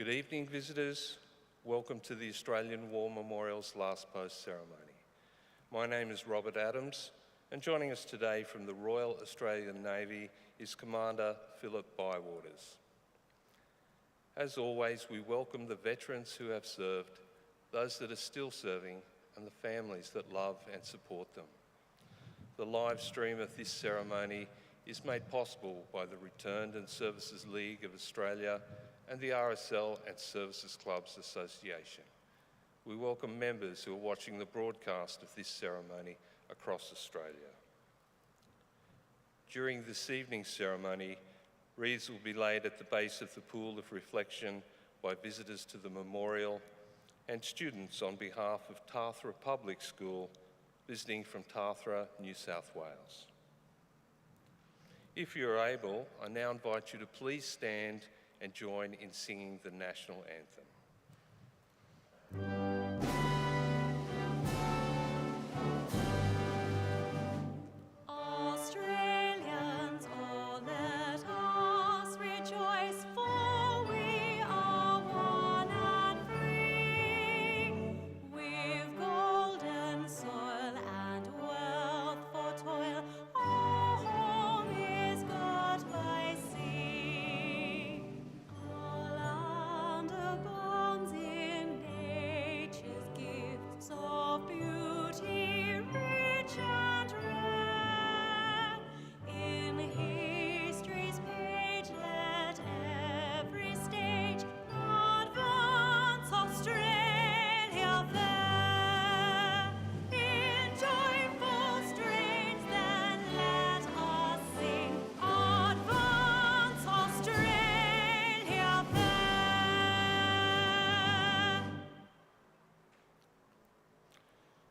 Good evening, visitors. Welcome to the Australian War Memorial's Last Post ceremony. My name is Robert Adams, and joining us today from the Royal Australian Navy is Commander Philip Bywaters. As always, we welcome the veterans who have served, those that are still serving, and the families that love and support them. The live stream of this ceremony is made possible by the Returned and Services League of Australia and the RSL and Services Clubs Association. We welcome members who are watching the broadcast of this ceremony across Australia. During this evening's ceremony, wreaths will be laid at the base of the pool of reflection by visitors to the memorial and students on behalf of Tathra Public School visiting from Tathra, New South Wales. If you're able, I now invite you to please stand and join in singing the national anthem. Australians, oh, let us rejoice, for we are one and free. With golden soil and wealth for toil, our home is got by sea. Our land abounds in nature's gifts of beauty, rich and rare. In history's page, let every stage advance Australia fair. In joyful strains, then let us sing, advance Australia fair.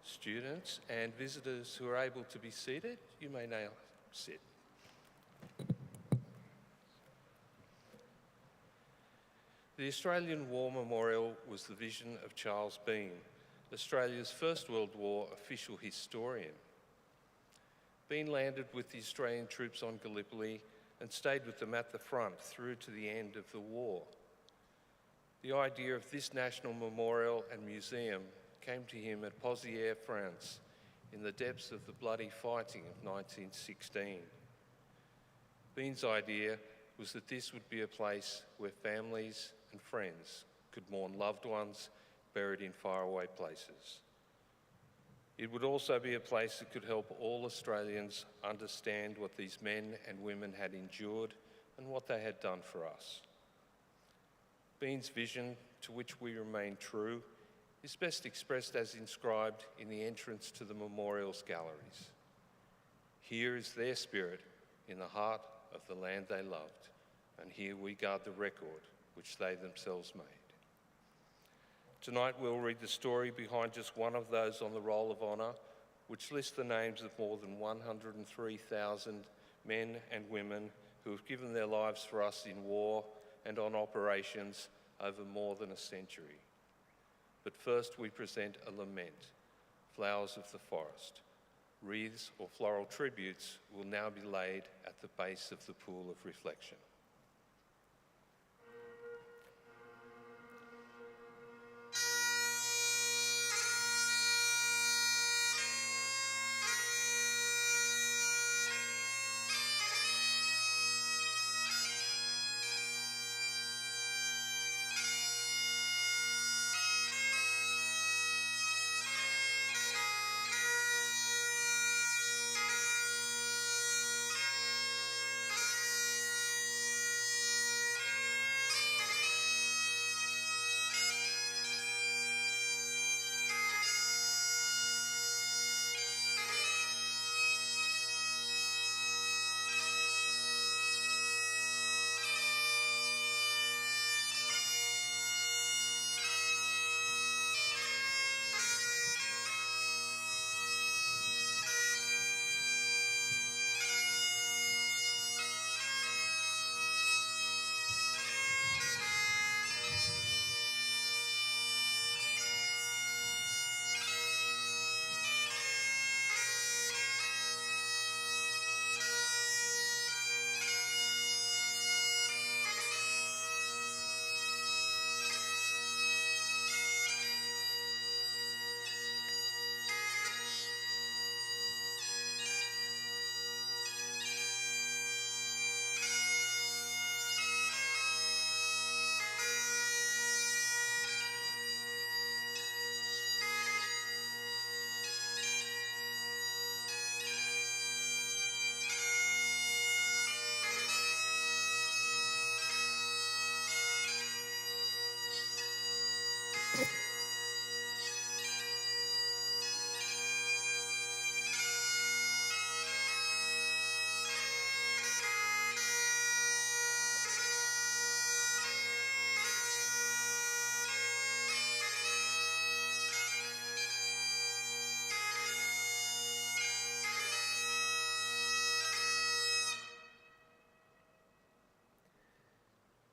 Students and visitors who are able to be seated, you may now sit. The Australian War Memorial was the vision of Charles Bean, Australia's First World War official historian. Bean landed with the Australian troops on Gallipoli and stayed with them at the front through to the end of the war. The idea of this national memorial and museum came to him at Pozières, France, in the depths of the bloody fighting of 1916. Bean's idea was that this would be a place where families and friends could mourn loved ones buried in faraway places. It would also be a place that could help all Australians understand what these men and women had endured and what they had done for us. Bean's vision, to which we remain true, is best expressed as inscribed in the entrance to the memorial's galleries. Here is their spirit in the heart of the land they loved, and here we guard the record which they themselves made. Tonight we'll read the story behind just one of those on the Roll of Honour, which lists the names of more than 103,000 men and women who have given their lives for us in war and on operations over more than a century. But first we present a lament, Flowers of the Forest. Wreaths or floral tributes will now be laid at the base of the pool of reflection.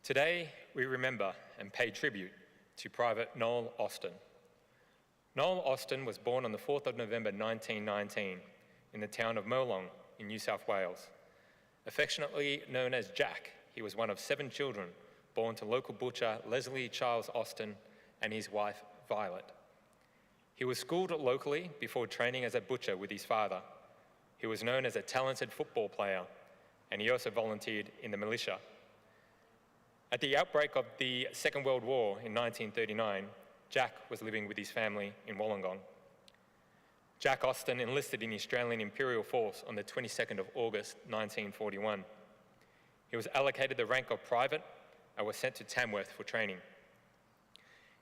Today, we remember and pay tribute to Private Noel Austin. Noel Austin was born on the 4th of November 1919 in the town of Molong in New South Wales. Affectionately known as Jack, he was one of 7 children born to local butcher Leslie Charles Austin and his wife Violet. He was schooled locally before training as a butcher with his father. He was known as a talented football player, and he also volunteered in the militia. At the outbreak of the Second World War in 1939, Jack was living with his family in Wollongong. Jack Austin enlisted in the Australian Imperial Force on the 22nd of August 1941. He was allocated the rank of private and was sent to Tamworth for training.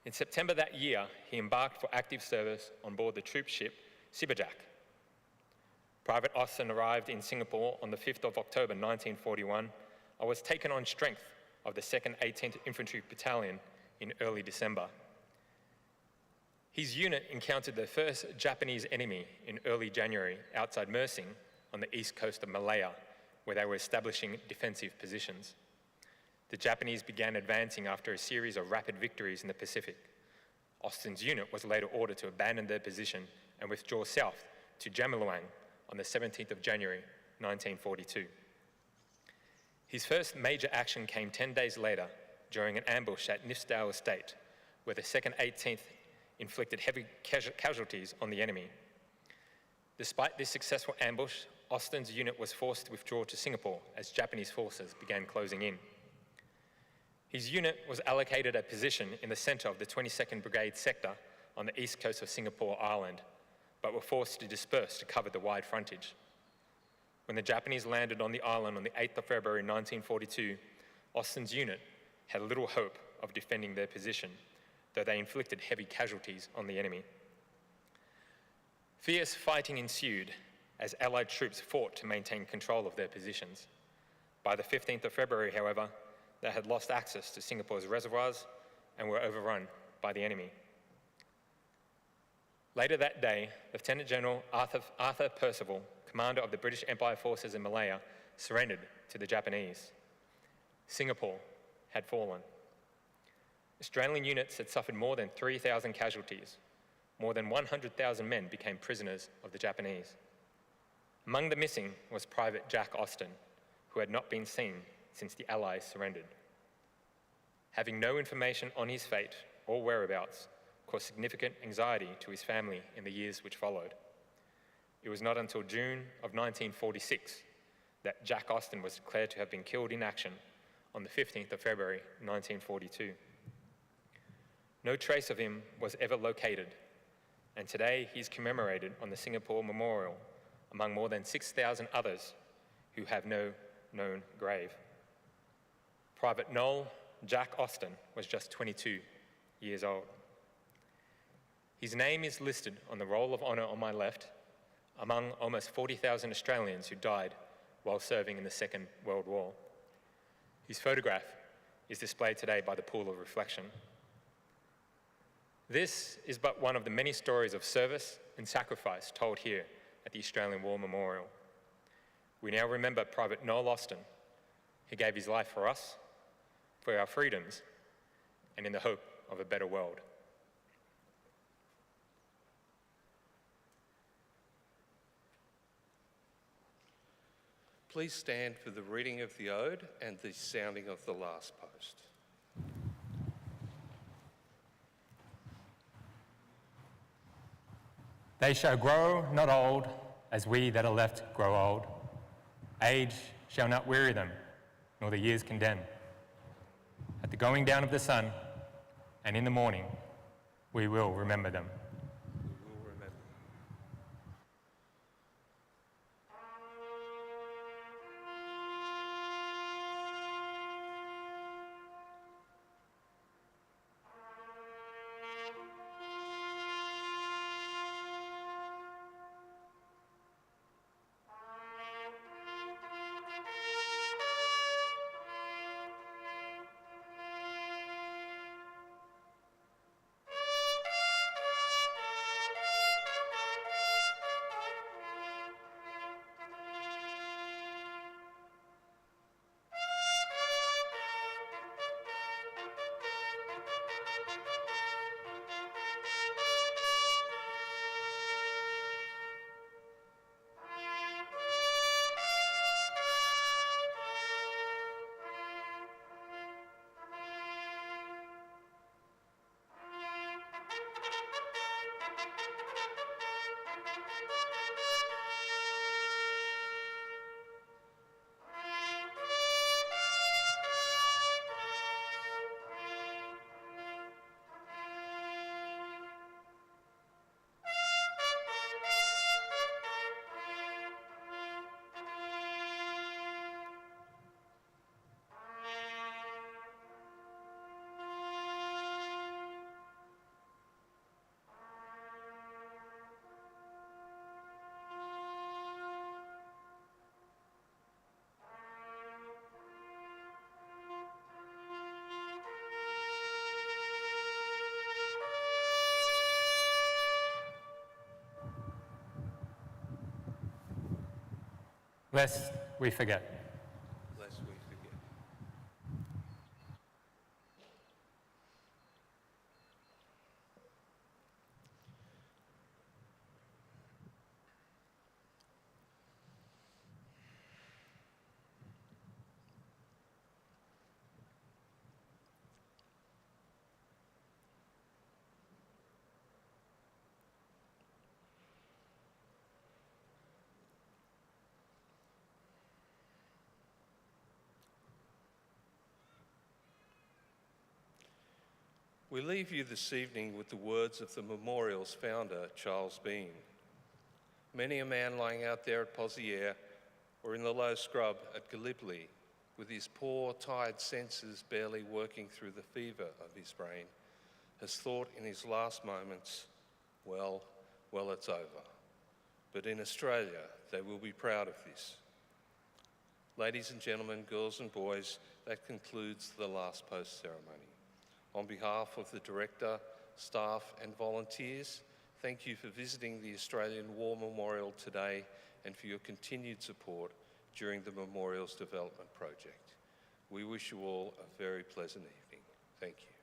In September that year, he embarked for active service on board the troop ship Sibajak. Private Austin arrived in Singapore on the 5th of October 1941 and was taken on strength of the 2nd 18th Infantry Battalion in early December. His unit encountered the first Japanese enemy in early January outside Mersing on the east coast of Malaya, where they were establishing defensive positions. The Japanese began advancing after a series of rapid victories in the Pacific. Austin's unit was later ordered to abandon their position and withdraw south to Jamiluang on the 17th of January 1942. His first major action came 10 days later during an ambush at Nifsdale Estate, where the 2nd 18th inflicted heavy casualties on the enemy. Despite this successful ambush, Austin's unit was forced to withdraw to Singapore as Japanese forces began closing in. His unit was allocated a position in the centre of the 22nd Brigade sector on the east coast of Singapore Island, but were forced to disperse to cover the wide frontage. When the Japanese landed on the island on the 8th of February 1942, Austin's unit had little hope of defending their position, though they inflicted heavy casualties on the enemy. Fierce fighting ensued as Allied troops fought to maintain control of their positions. By the 15th of February, however, they had lost access to Singapore's reservoirs and were overrun by the enemy. Later that day, Lieutenant General Arthur Percival, commander of the British Empire forces in Malaya, surrendered to the Japanese. Singapore had fallen. Australian units had suffered more than 3,000 casualties. More than 100,000 men became prisoners of the Japanese. Among the missing was Private Jack Austin, who had not been seen since the Allies surrendered. Having no information on his fate or whereabouts caused significant anxiety to his family in the years which followed. It was not until June of 1946 that Jack Austin was declared to have been killed in action on the 15th of February 1942. No trace of him was ever located, and today he's commemorated on the Singapore Memorial among more than 6,000 others who have no known grave. Private Noel Jack Austin was just 22 years old. His name is listed on the Roll of Honour on my left among almost 40,000 Australians who died while serving in the Second World War. His photograph is displayed today by the Pool of Reflection. This is but one of the many stories of service and sacrifice told here at the Australian War Memorial. We now remember Private Noel Austin, who gave his life for us, for our freedoms, and in the hope of a better world. Please stand for the reading of the Ode and the sounding of the last post. They shall grow not old, as we that are left grow old. Age shall not weary them, nor the years condemn. At the going down of the sun, and in the morning, we will remember them. We will remember. lest we forget. lest we forget. We leave you this evening with the words of the memorial's founder, Charles Bean. Many a man lying out there at Pozières or in the low scrub at Gallipoli, with his poor, tired senses barely working through the fever of his brain, has thought in his last moments, well, it's over. But in Australia, they will be proud of this. Ladies and gentlemen, girls and boys, that concludes the last post ceremony. On behalf of the Director, staff and volunteers, thank you for visiting the Australian War Memorial today and for your continued support during the Memorial's development project. We wish you all a very pleasant evening. Thank you.